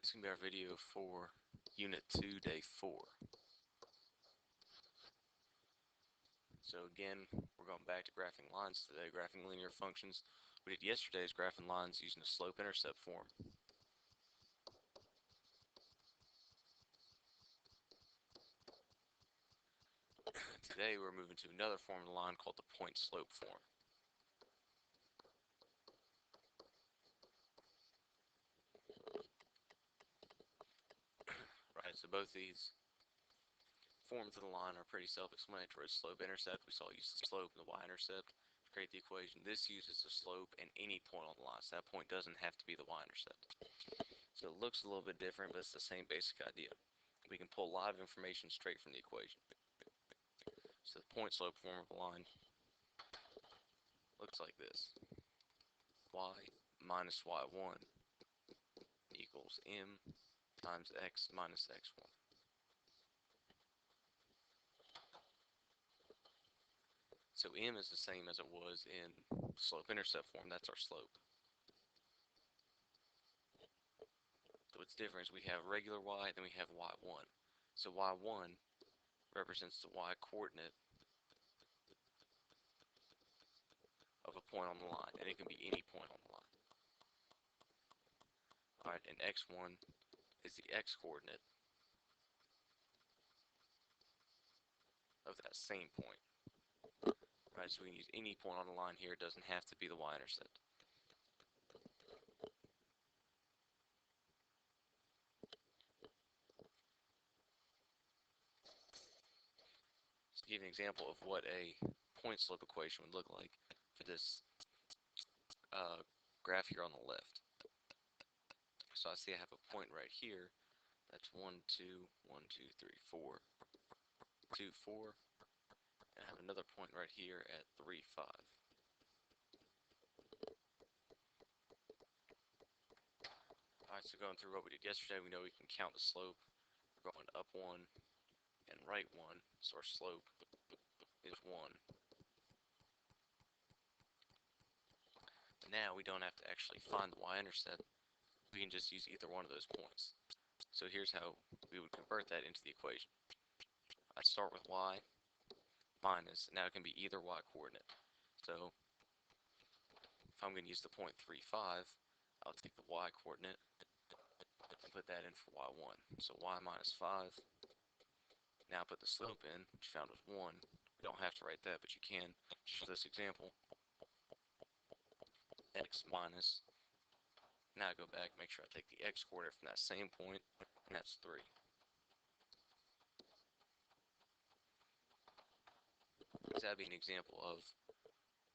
This is going to be our video for Unit 2, Day 4. So again, we're going back to graphing lines today, graphing linear functions. We did yesterday's graphing lines using a slope-intercept form. Today we're moving to another form of the line called the point-slope form. Right, so both these forms of the line are pretty self-explanatory. Slope-intercept, we saw use the slope and the y-intercept to create the equation. This uses the slope and any point on the line, so that point doesn't have to be the y-intercept. So it looks a little bit different, but it's the same basic idea. We can pull a lot of information straight from the equation. So the point-slope form of the line looks like this. Y minus y1 equals m times x minus x1. So m is the same as it was in slope-intercept form. That's our slope. So what's different is we have regular y, then we have y1. So y1 represents the y-coordinate of a point on the line, and it can be any point on the line. Alright, and x1 is the x-coordinate of that same point. Right, so we can use any point on the line here. It doesn't have to be the y-intercept. To give you an example of what a point-slope equation would look like for this graph here on the left. So I see I have a point right here. That's 1, 2, 1, 2, 3, 4, 2, 4. And I have another point right here at 3, 5. Alright, so going through what we did yesterday, we know we can count the slope. We're going up 1 and right 1, so our slope is 1. Now we don't have to actually find the y-intercept. We can just use either one of those points. So here's how we would convert that into the equation. I start with y minus, now it can be either y-coordinate. So if I'm going to use the point 3, 5, I'll take the y-coordinate and put that in for y1. So y minus 5. Now put the slope in, which you found was 1. We don't have to write that, but you can. Just for this example, x minus. Now I go back, make sure I take the x-coordinate from that same point, and that's 3. So that'd be an example of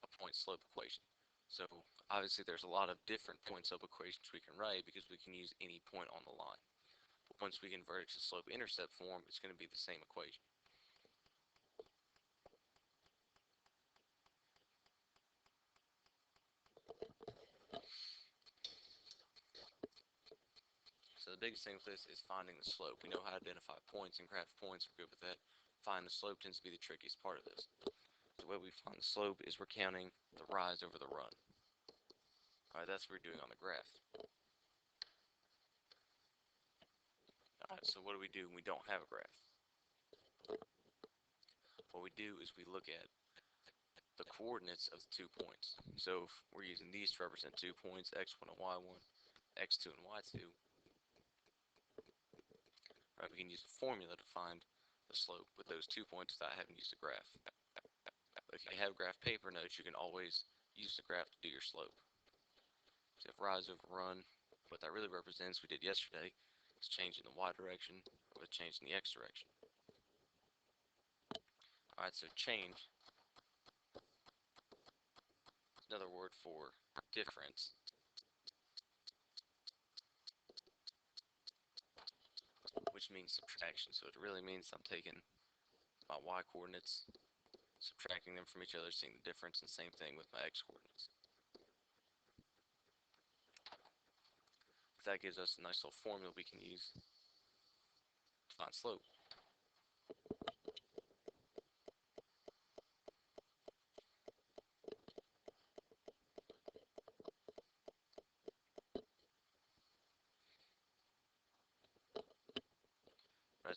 a point-slope equation. So obviously there's a lot of different point-slope equations we can write because we can use any point on the line. But once we convert it to slope-intercept form, it's going to be the same equation. So the biggest thing with this is finding the slope. We know how to identify points and graph points. We're good with that. Finding the slope tends to be the trickiest part of this. The way we find the slope is we're counting the rise over the run. Alright, that's what we're doing on the graph. Alright, so what do we do when we don't have a graph? What we do is we look at the coordinates of the 2 points. So if we're using these to represent 2 points, x1 and y1, x2 and y2, right, we can use a formula to find the slope with those 2 points without having to use a graph. If you have graph paper notes, you can always use the graph to do your slope. So if rise over run, what that really represents, we did yesterday, is changing the y direction with changing the x direction. Alright, so change is another word for difference. Which means subtraction. So it really means I'm taking my y coordinates, subtracting them from each other, seeing the difference, and same thing with my x coordinates. That gives us a nice little formula we can use to find slope.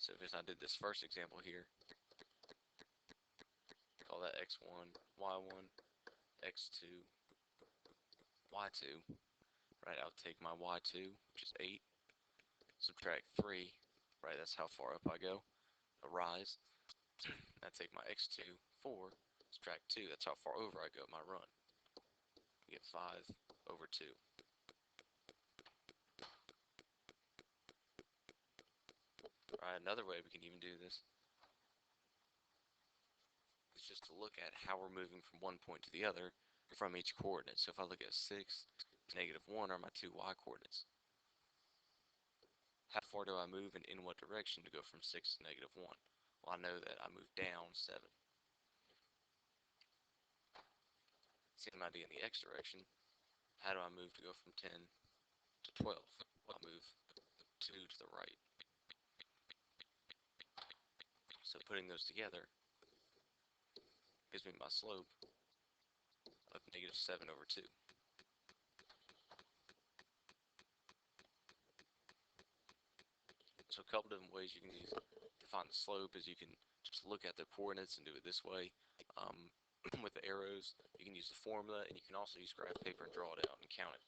Alright, so if I did this first example here, call that x1, y1, x2, y2. Right, I'll take my y2, which is 8, subtract 3, right, that's how far up I go, a rise. I take my x2, 4, subtract 2, that's how far over I go, my run. You get 5 over 2. Right, another way we can even do this is just to look at how we're moving from one point to the other from each coordinate. So if I look at 6, -1 are my two y coordinates. How far do I move and in what direction to go from 6 to -1? Well, I know that I move down 7. Same idea in the x direction. How do I move to go from 10 to 12? Well, I move 2 to the right. So putting those together gives me my slope of -7 over 2. So a couple different ways you can use to find the slope is you can just look at the coordinates and do it this way. With the arrows, you can use the formula, and you can also use graph paper and draw it out and count it.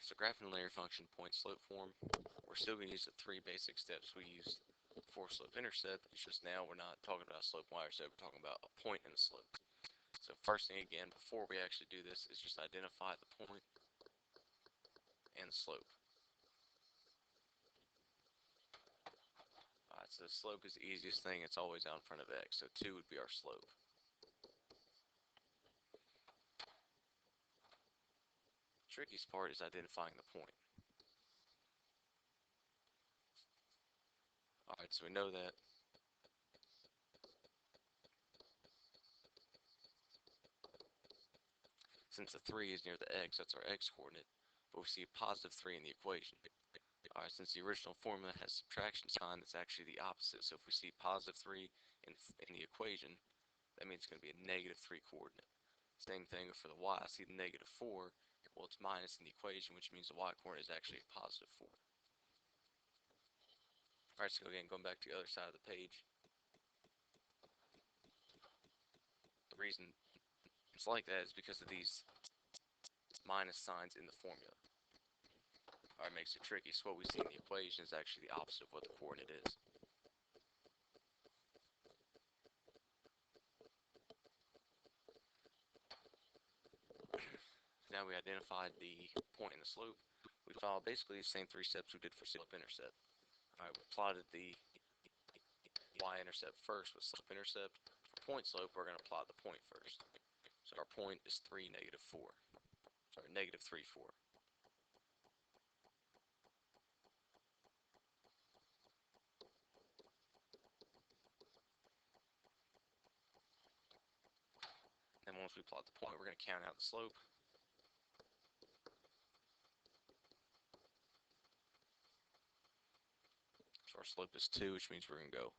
So graphing a linear function point slope form, we're still going to use the three basic steps we used for slope intercept. It's just now we're not talking about slope y-intercept, we're talking about a point and a slope. So first thing again, before we actually do this, is just identify the point and the slope. Alright, so the slope is the easiest thing, it's always out in front of x, so 2 would be our slope. The trickiest part is identifying the point. Alright, so we know that since the 3 is near the x, that's our x coordinate, but we see a positive 3 in the equation. Alright, since the original formula has subtraction sign, that's actually the opposite. So if we see positive 3 in the equation, that means it's going to be a -3 coordinate. Same thing for the y. I see the -4, well, it's minus in the equation, which means the y coordinate is actually a positive 4. Alright, so again, going back to the other side of the page. The reason it's like that is because of these minus signs in the formula. Alright, makes it tricky. So what we see in the equation is actually the opposite of what the coordinate is. Now we identified the point and the slope. We followed basically the same 3 steps we did for slope intercept. Alright, we plotted the y-intercept first with slope intercept. For point slope, we're going to plot the point first. So our point is 3, -4. Sorry, -3, 4. And once we plot the point, we're going to count out the slope. So our slope is 2, which means we're going to go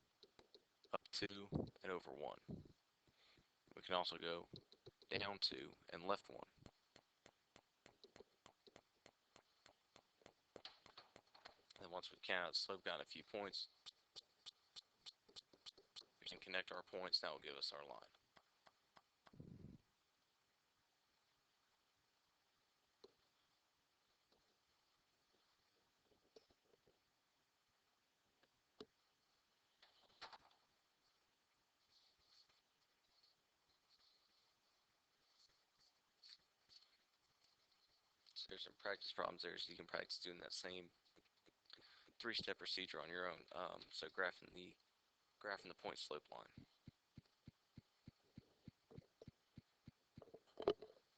up 2 and over 1. We can also go down 2 and left 1. And once we've counted out the slope, got a few points, we can connect our points. That will give us our line. So there's some practice problems there, so you can practice doing that same 3-step procedure on your own. So graphing the point slope line.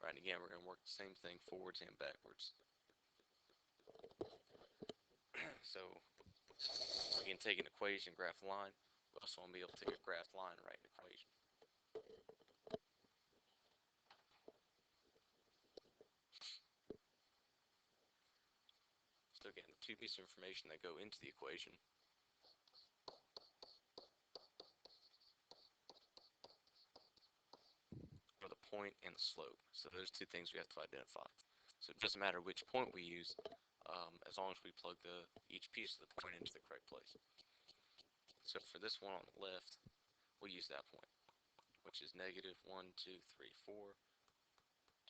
Right, and again, we're going to work the same thing forwards and backwards. So we can take an equation, graph a line. We also want to be able to take a graph line and write an equation. So again, the 2 pieces of information that go into the equation point and the slope. So those two things we have to identify. So it doesn't matter which point we use, as long as we plug each piece of the point into the correct place. So for this one on the left, we'll use that point, which is negative 1, 2, 3, 4,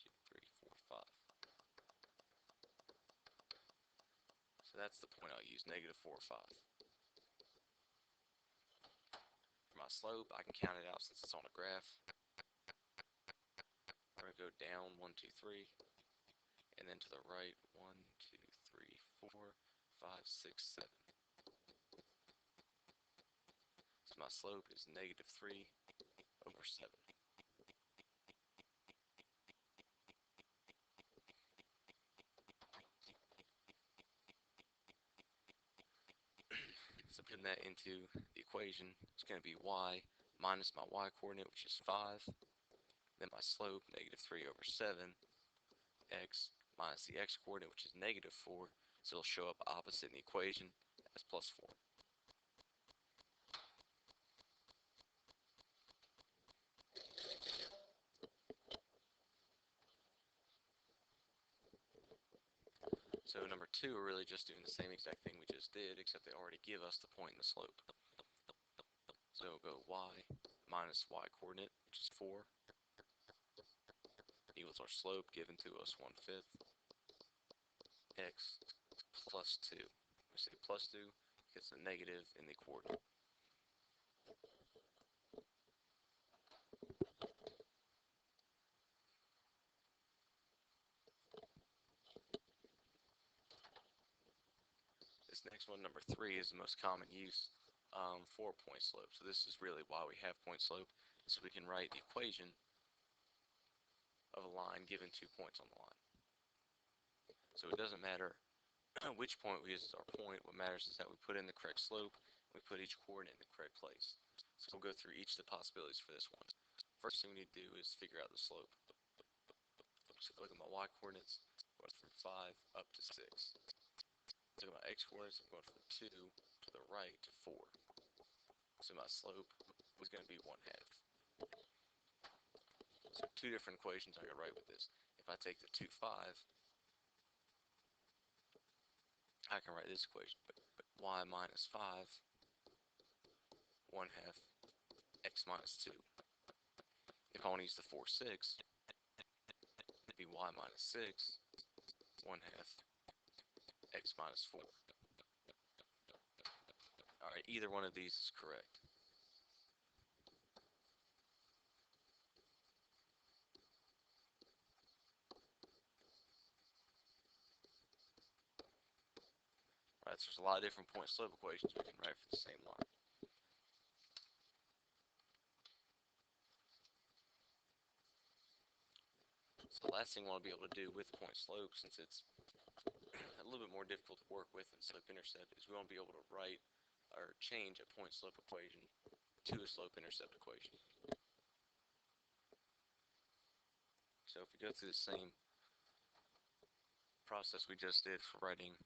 2, 3, 4, 5. So that's the point I'll use, negative 4, 5. For my slope, I can count it out since it's on a graph. We're going to go down 1, 2, 3, and then to the right 1, 2, 3, 4, 5, 6, 7. So my slope is negative 3 over 7. So putting that into the equation, it's going to be y minus my y coordinate, which is 5, then my slope, negative 3 over 7, x minus the x coordinate, which is negative 4, so it'll show up opposite in the equation as plus 4. So number 2, we're really just doing the same exact thing we just did, except they already give us the point and the slope. So we'll go y minus y coordinate, which is 4, equals our slope given to us 1/5, x plus 2. We say plus 2 because the negative in the coordinate. This next one, number 3, is the most common use for point slope. So this is really why we have point slope, so we can write the equation of a line given 2 points on the line. So it doesn't matter which point we use as our point. What matters is that we put in the correct slope, and we put each coordinate in the correct place. So we'll go through each of the possibilities for this one. First thing we need to do is figure out the slope. So if I look at my y coordinates, I'm going from 5 up to 6. Look at my x coordinates, I'm going from 2 to the right to 4. So my slope is going to be 1/2. So two different equations I can write with this. If I take the 2, 5, I can write this equation. Y minus 5, 1/2, x minus 2. If I want to use the 4, 6, it'd be y minus 6, 1/2, x minus 4. Alright, either one of these is correct. Alright, so there's a lot of different point slope equations we can write for the same line. So the last thing we want to be able to do with point slope, since it's a little bit more difficult to work with than slope intercept, is we want to be able to write or change a point slope equation to a slope intercept equation. So if we go through the same process we just did for writing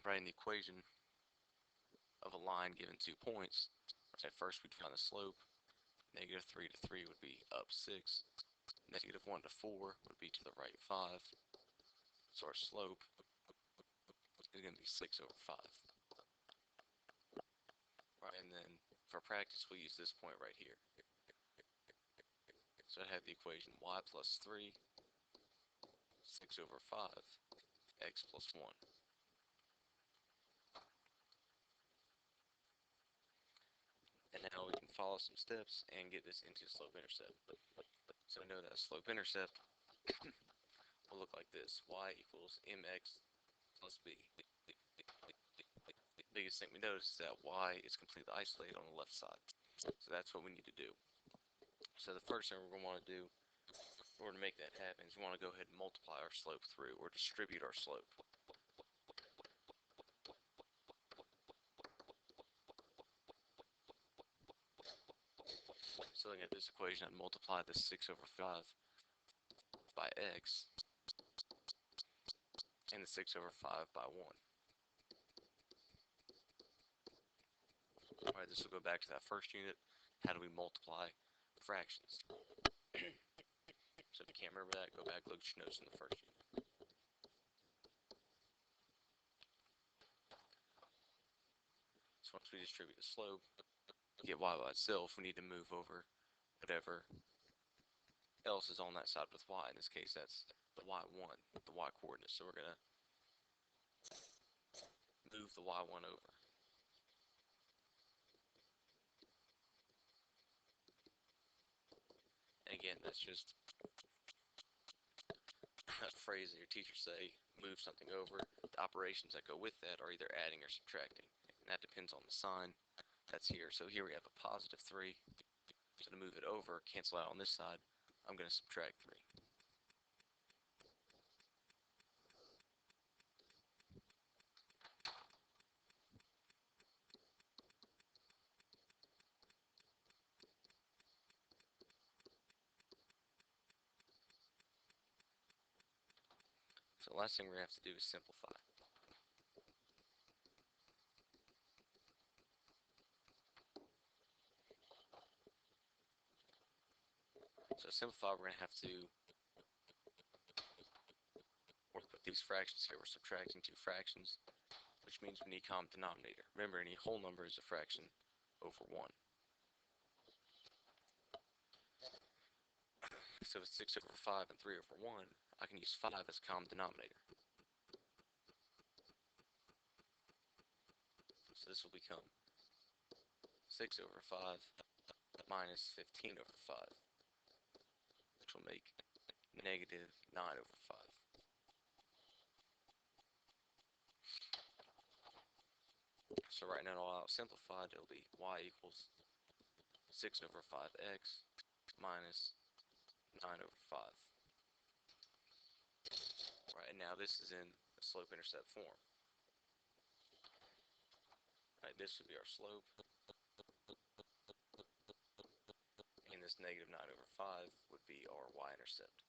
writing the equation of a line given 2 points, at first we'd find the slope. Negative 3 to 3 would be up 6. Negative 1 to 4 would be to the right 5. So our slope is going to be 6 over 5. Right, and then for practice we'll use this point right here. So I have the equation y plus 3, 6 over 5, x plus 1. And now we can follow some steps and get this into slope intercept. So I know that slope intercept will look like this. Y equals mx plus b. The biggest thing we notice is that y is completely isolated on the left side. So that's what we need to do. So the first thing we're going to want to do in order to make that happen is we want to go ahead and multiply our slope through, or distribute our slope. So looking at this equation, I'd multiply the 6 over 5 by x, and the 6 over 5 by 1. Alright, this will go back to that first unit. How do we multiply fractions? So if you can't remember that, go back, look at your notes in the first unit. So once we distribute the slope, get y by itself, we need to move over whatever else is on that side with y. In this case, that's the y1, the y coordinate. So we're going to move the y1 over. And again, that's just a phrase that your teachers say, move something over. The operations that go with that are either adding or subtracting. And that depends on the sign that's here. So here we have a positive 3. So to move it over, cancel out on this side, I'm going to subtract 3. So the last thing we're going to have to do is simplify. So to simplify, we're going to have to work with these fractions here. We're subtracting two fractions, which means we need common denominator. Remember, any whole number is a fraction over 1. So if it's 6 over 5 and 3 over 1, I can use 5 as a common denominator. So this will become 6 over 5 minus 15 over 5, which will make negative 9 over 5. So right now, all out simplified, it'll be y equals 6 over 5x minus 9 over 5. Right, and now this is in the slope-intercept form. Right, this would be our slope, and this negative 9 over 5 would be our y-intercept.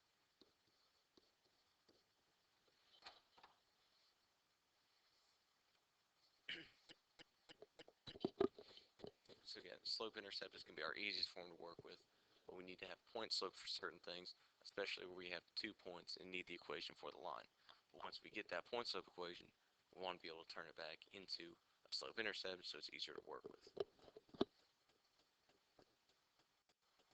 So again, slope-intercept is going to be our easiest form to work with, but we need to have point slope for certain things, especially where we have 2 points and need the equation for the line. But once we get that point slope equation, we want to be able to turn it back into a slope-intercept so it's easier to work with.